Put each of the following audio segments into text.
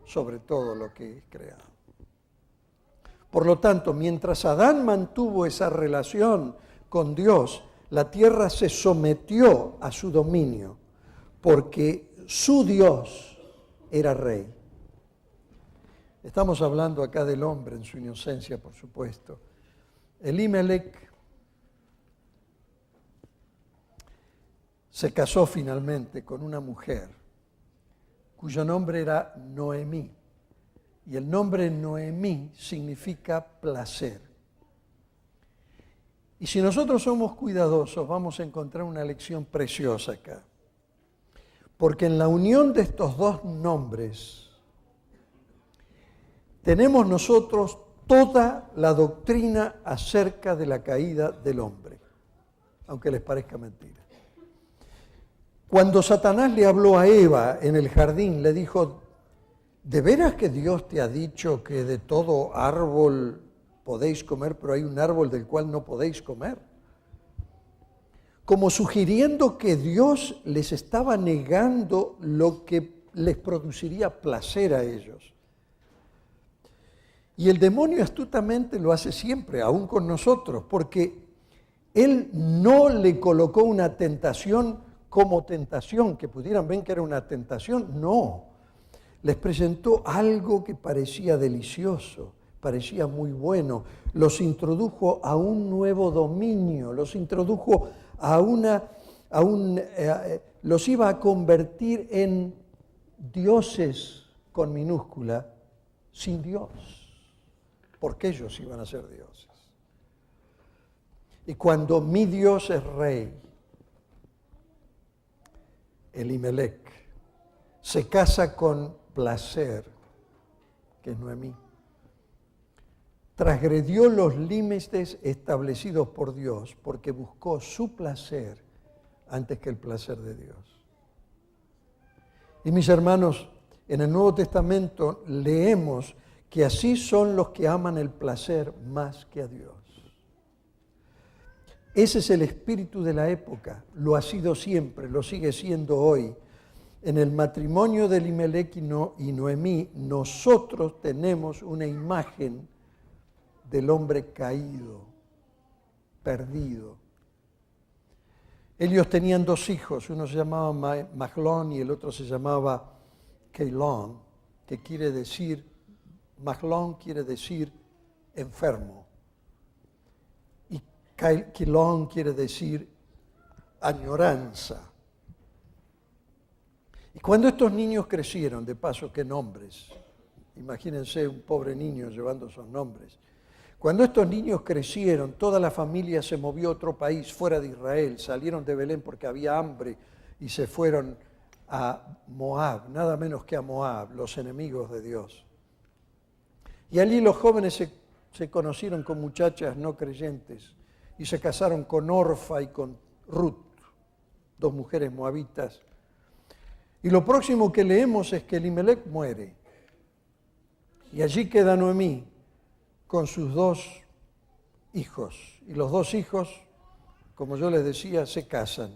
sobre todo lo que es creado. Por lo tanto, mientras Adán mantuvo esa relación con Dios, la tierra se sometió a su dominio, porque su Dios era rey. Estamos hablando acá del hombre en su inocencia, por supuesto. Elimelec se casó finalmente con una mujer cuyo nombre era Noemí. Y el nombre Noemí significa placer. Y si nosotros somos cuidadosos, vamos a encontrar una lección preciosa acá. Porque en la unión de estos dos nombres, tenemos nosotros toda la doctrina acerca de la caída del hombre, aunque les parezca mentira. Cuando Satanás le habló a Eva en el jardín, le dijo: ¿de veras que Dios te ha dicho que de todo árbol podéis comer, pero hay un árbol del cual no podéis comer? Como sugiriendo que Dios les estaba negando lo que les produciría placer a ellos. Y el demonio astutamente lo hace siempre, aún con nosotros, porque él no le colocó una tentación como tentación, que pudieran ver que era una tentación, no. Les presentó algo que parecía delicioso, parecía muy bueno, los introdujo a un nuevo dominio, los introdujo los iba a convertir en dioses con minúscula, sin Dios, porque ellos iban a ser dioses. Y cuando mi Dios es rey, Elimelec se casa con placer, que es Noemí, transgredió los límites establecidos por Dios porque buscó su placer antes que el placer de Dios. Y mis hermanos, en el Nuevo Testamento leemos que así son los que aman el placer más que a Dios. Ese es el espíritu de la época, lo ha sido siempre, lo sigue siendo hoy. En el matrimonio de Elimelec y Noemí, nosotros tenemos una imagen del hombre caído, perdido. Ellos tenían dos hijos, uno se llamaba Mahlón y el otro se llamaba Keilón, que quiere decir, Mahlón quiere decir enfermo y Keilón quiere decir añoranza. Y cuando estos niños crecieron, de paso, qué nombres, imagínense un pobre niño llevando esos nombres. Cuando estos niños crecieron, toda la familia se movió a otro país fuera de Israel, salieron de Belén porque había hambre y se fueron a Moab, nada menos que a Moab, los enemigos de Dios. Y allí los jóvenes se conocieron con muchachas no creyentes y se casaron con Orfa y con Ruth, dos mujeres moabitas. Y lo próximo que leemos es que Elimelec muere. Y allí queda Noemí con sus dos hijos. Y los dos hijos, como yo les decía, se casan.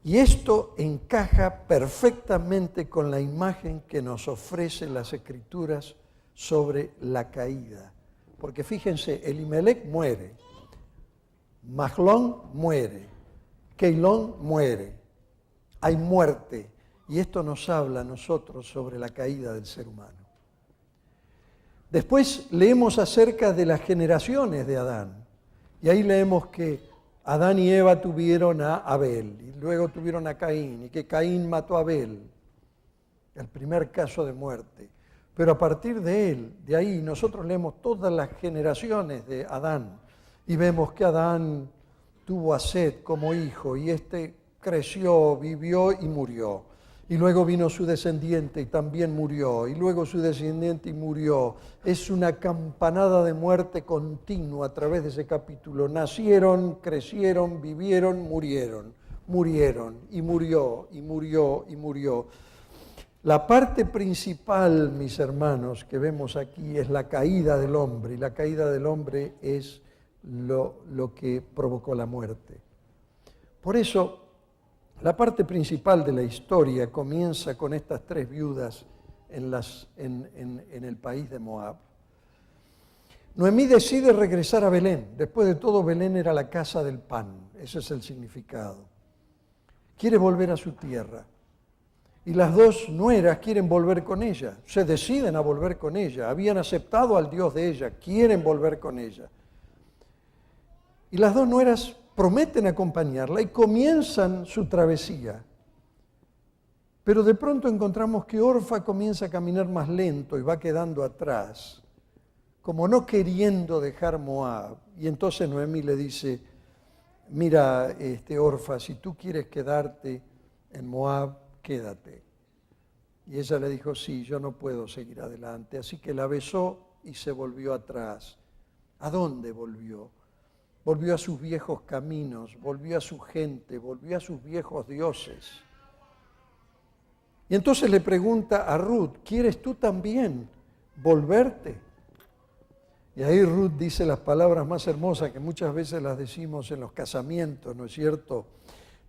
Y esto encaja perfectamente con la imagen que nos ofrecen las Escrituras sobre la caída. Porque fíjense, Elimelec muere, Mahlón muere, Keilón muere. Hay muerte, y esto nos habla a nosotros sobre la caída del ser humano. Después leemos acerca de las generaciones de Adán, y ahí leemos que Adán y Eva tuvieron a Abel, y luego tuvieron a Caín, y que Caín mató a Abel, el primer caso de muerte. Pero a partir de él, de ahí, nosotros leemos todas las generaciones de Adán, y vemos que Adán tuvo a Set como hijo, y creció, vivió y murió. Y luego vino su descendiente y también murió. Y luego su descendiente y murió. Es una campanada de muerte continua a través de ese capítulo. Nacieron, crecieron, vivieron, murieron. Murieron y murió y murió y murió. La parte principal, mis hermanos, que vemos aquí es la caída del hombre. Y la caída del hombre es lo que provocó la muerte. Por eso, La parte principal de la historia comienza con estas tres viudas en el país de Moab. Noemí decide regresar a Belén. Después de todo, Belén era la casa del pan. Ese es el significado. Quiere volver a su tierra. Y las dos nueras quieren volver con ella. Se deciden a volver con ella. Habían aceptado al Dios de ella. Quieren volver con ella. Y las dos nueras prometen acompañarla y comienzan su travesía. Pero de pronto encontramos que Orfa comienza a caminar más lento y va quedando atrás, como no queriendo dejar Moab. Y entonces Noemí le dice, mira, Orfa, si tú quieres quedarte en Moab, quédate. Y ella le dijo, sí, yo no puedo seguir adelante. Así que la besó y se volvió atrás. ¿A dónde volvió? Volvió a sus viejos caminos, volvió a su gente, volvió a sus viejos dioses. Y entonces le pregunta a Ruth, ¿quieres tú también volverte? Y ahí Ruth dice las palabras más hermosas que muchas veces las decimos en los casamientos, ¿no es cierto?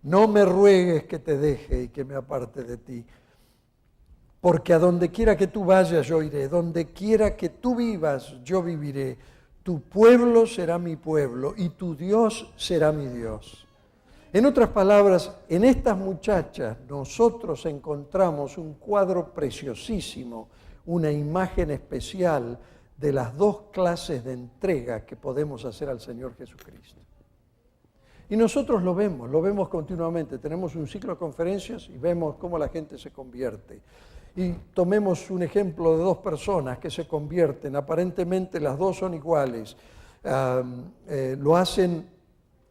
No me ruegues que te deje y que me aparte de ti, porque a donde quiera que tú vayas yo iré, donde quiera que tú vivas yo viviré. Tu pueblo será mi pueblo y tu Dios será mi Dios. En otras palabras, en estas muchachas nosotros encontramos un cuadro preciosísimo, una imagen especial de las dos clases de entrega que podemos hacer al Señor Jesucristo. Y nosotros lo vemos continuamente. Tenemos un ciclo de conferencias y vemos cómo la gente se convierte. Y tomemos un ejemplo de dos personas que se convierten. Aparentemente las dos son iguales. Lo hacen,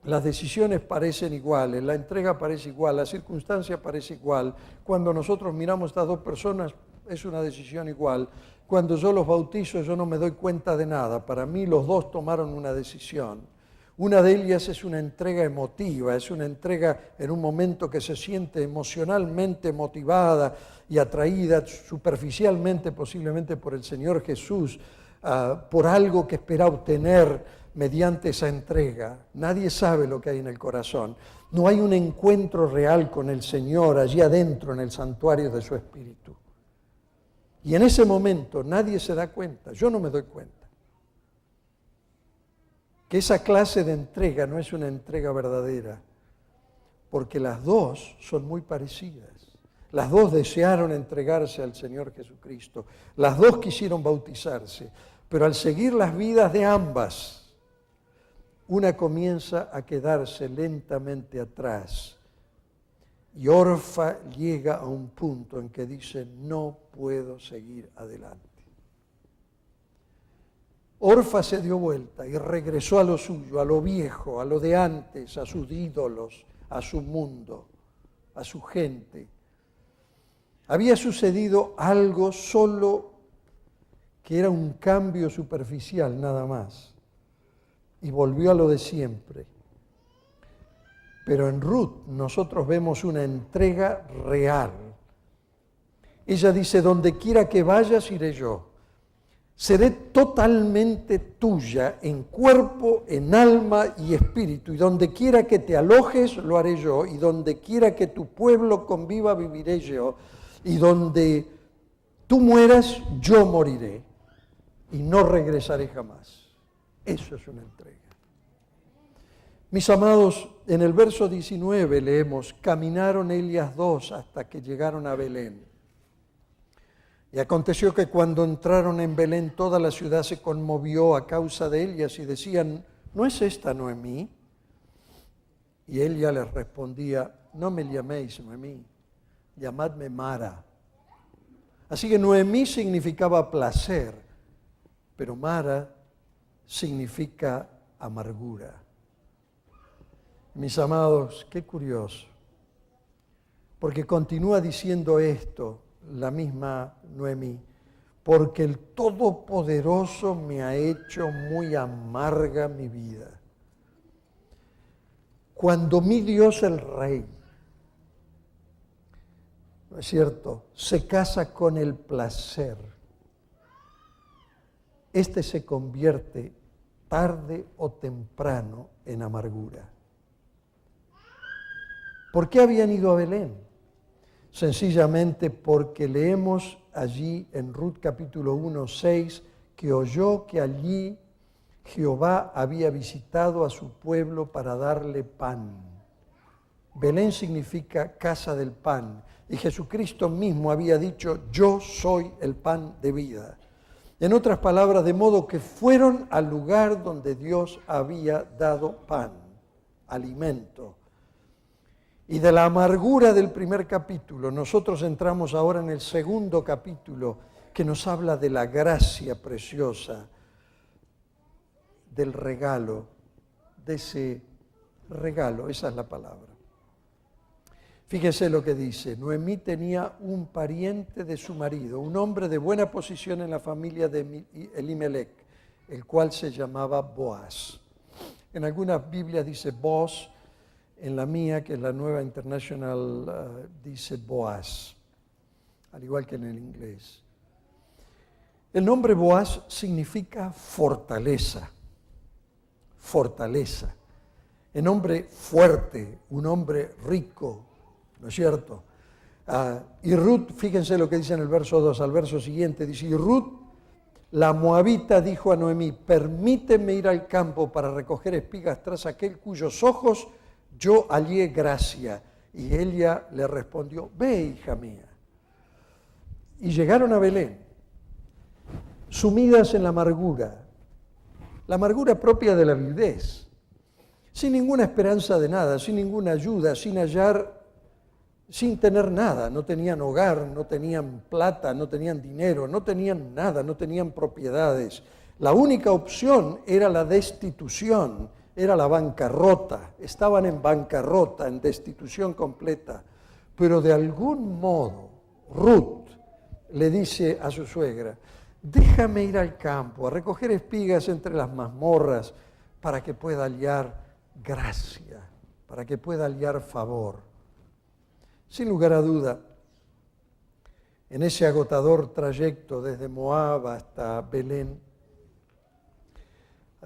las decisiones parecen iguales, la entrega parece igual, la circunstancia parece igual. Cuando nosotros miramos a estas dos personas es una decisión igual. Cuando yo los bautizo yo no me doy cuenta de nada. Para mí los dos tomaron una decisión. Una de ellas es una entrega emotiva, es una entrega en un momento que se siente emocionalmente motivada y atraída superficialmente posiblemente por el Señor Jesús, por algo que espera obtener mediante esa entrega. Nadie sabe lo que hay en el corazón. No hay un encuentro real con el Señor allí adentro en el santuario de su Espíritu. Y en ese momento nadie se da cuenta, yo no me doy cuenta, que esa clase de entrega no es una entrega verdadera, porque las dos son muy parecidas. Las dos desearon entregarse al Señor Jesucristo, las dos quisieron bautizarse, pero al seguir las vidas de ambas, una comienza a quedarse lentamente atrás. Y Orfa llega a un punto en que dice, no puedo seguir adelante. Orfa se dio vuelta y regresó a lo suyo, a lo viejo, a lo de antes, a sus ídolos, a su mundo, a su gente. Había sucedido algo solo que era un cambio superficial nada más y volvió a lo de siempre. Pero en Ruth nosotros vemos una entrega real. Ella dice, donde quiera que vayas iré yo. Seré totalmente tuya en cuerpo, en alma y espíritu. Y donde quiera que te alojes, lo haré yo. Y donde quiera que tu pueblo conviva, viviré yo. Y donde tú mueras, yo moriré. Y no regresaré jamás. Eso es una entrega. Mis amados, en el verso 19 leemos, caminaron ellas dos hasta que llegaron a Belén. Y aconteció que cuando entraron en Belén, toda la ciudad se conmovió a causa de ellas y decían, ¿no es esta Noemí? Y ella les respondía, no me llaméis Noemí, llamadme Mara. Así que Noemí significaba placer, pero Mara significa amargura. Mis amados, qué curioso, porque continúa diciendo esto la misma Noemí, porque el Todopoderoso me ha hecho muy amarga mi vida. Cuando mi Dios el Rey, ¿no es cierto?, se casa con el placer, este se convierte tarde o temprano en amargura. ¿Por qué habían ido a Belén? Sencillamente porque leemos allí en Ruth capítulo 1, 6, que oyó que allí Jehová había visitado a su pueblo para darle pan. Belén significa casa del pan. Y Jesucristo mismo había dicho, yo soy el pan de vida. En otras palabras, de modo que fueron al lugar donde Dios había dado pan, alimento. Y de la amargura del primer capítulo, nosotros entramos ahora en el segundo capítulo, que nos habla de la gracia preciosa, del regalo, de ese regalo, esa es la palabra. Fíjese lo que dice, Noemí tenía un pariente de su marido, un hombre de buena posición en la familia de Elimelec, el cual se llamaba Boaz. En algunas Biblias dice Boaz, en la mía, que es la Nueva International, dice Boaz, al igual que en el inglés. El nombre Boaz significa fortaleza, fortaleza. Un hombre fuerte, un hombre rico, ¿no es cierto? Y Ruth, fíjense lo que dice en el verso 2, al verso siguiente, dice, y Ruth, la moabita, dijo a Noemí, permíteme ir al campo para recoger espigas tras aquel cuyos ojos yo hallé gracia. Y ella le respondió, ve, hija mía. Y llegaron a Belén, sumidas en la amargura propia de la viudez, sin ninguna esperanza de nada, sin ninguna ayuda, sin tener nada. No tenían hogar, no tenían plata, no tenían dinero, no tenían nada, no tenían propiedades. La única opción era la destitución, era la bancarrota. Estaban en bancarrota, en destitución completa. Pero de algún modo, Ruth le dice a su suegra, déjame ir al campo a recoger espigas entre las mazmorras para que pueda hallar gracia, para que pueda hallar favor. Sin lugar a duda, en ese agotador trayecto desde Moab hasta Belén,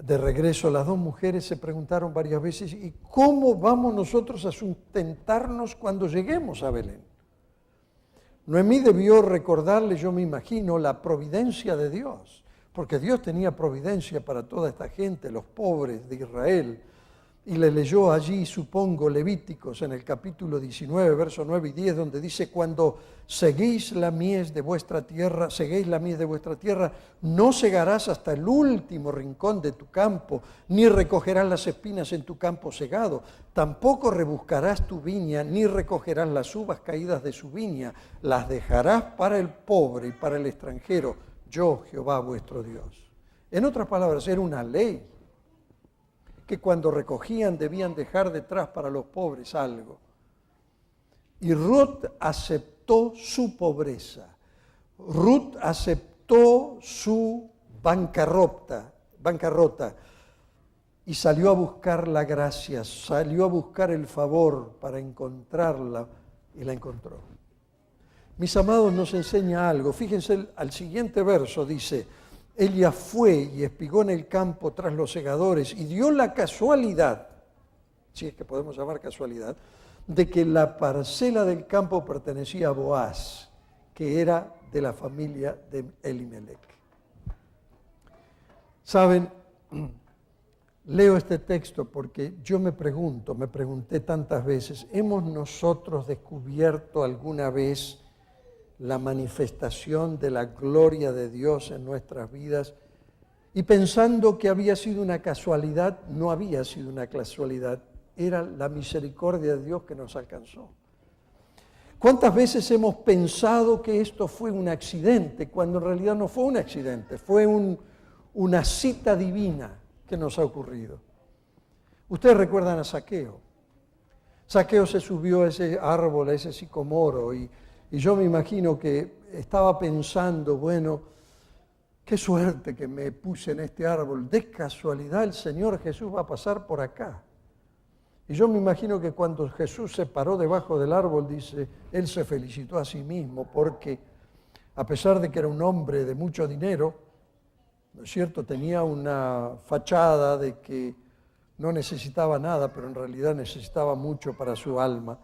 de regreso las dos mujeres se preguntaron varias veces, ¿y cómo vamos nosotros a sustentarnos cuando lleguemos a Belén? Noemí debió recordarle, yo me imagino, la providencia de Dios, porque Dios tenía providencia para toda esta gente, los pobres de Israel. Y le leyó allí, supongo, Levíticos en el capítulo 19, versos 9 y 10, donde dice, cuando seguéis la mies de vuestra tierra, no segarás hasta el último rincón de tu campo, ni recogerás las espinas en tu campo segado, tampoco rebuscarás tu viña, ni recogerás las uvas caídas de su viña, las dejarás para el pobre y para el extranjero, yo, Jehová vuestro Dios. En otras palabras, era una ley que cuando recogían debían dejar detrás para los pobres algo. Y Ruth aceptó su pobreza. Ruth aceptó su bancarrota y salió a buscar la gracia, salió a buscar el favor para encontrarla y la encontró. Mis amados, nos enseña algo. Fíjense, al siguiente verso dice, ella fue y espigó en el campo tras los segadores y dio la casualidad, si es que podemos llamar casualidad, de que la parcela del campo pertenecía a Boaz, que era de la familia de Elimelec. Saben, leo este texto porque yo me pregunté tantas veces, ¿hemos nosotros descubierto alguna vez la manifestación de la gloria de Dios en nuestras vidas? Y pensando que había sido una casualidad, no había sido una casualidad, era la misericordia de Dios que nos alcanzó. ¿Cuántas veces hemos pensado que esto fue un accidente, cuando en realidad no fue un accidente, fue una cita divina que nos ha ocurrido? Ustedes recuerdan a Zaqueo. Zaqueo se subió a ese árbol, a ese sicomoro, y yo me imagino que estaba pensando, bueno, qué suerte que me puse en este árbol. De casualidad el Señor Jesús va a pasar por acá. Y yo me imagino que cuando Jesús se paró debajo del árbol, dice, Él se felicitó a sí mismo porque a pesar de que era un hombre de mucho dinero, ¿no es cierto?, tenía una fachada de que no necesitaba nada, pero en realidad necesitaba mucho para su alma.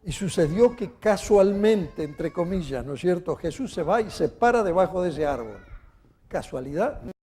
Y sucedió que casualmente, entre comillas, ¿no es cierto? Jesús se va y se para debajo de ese árbol. ¿Casualidad?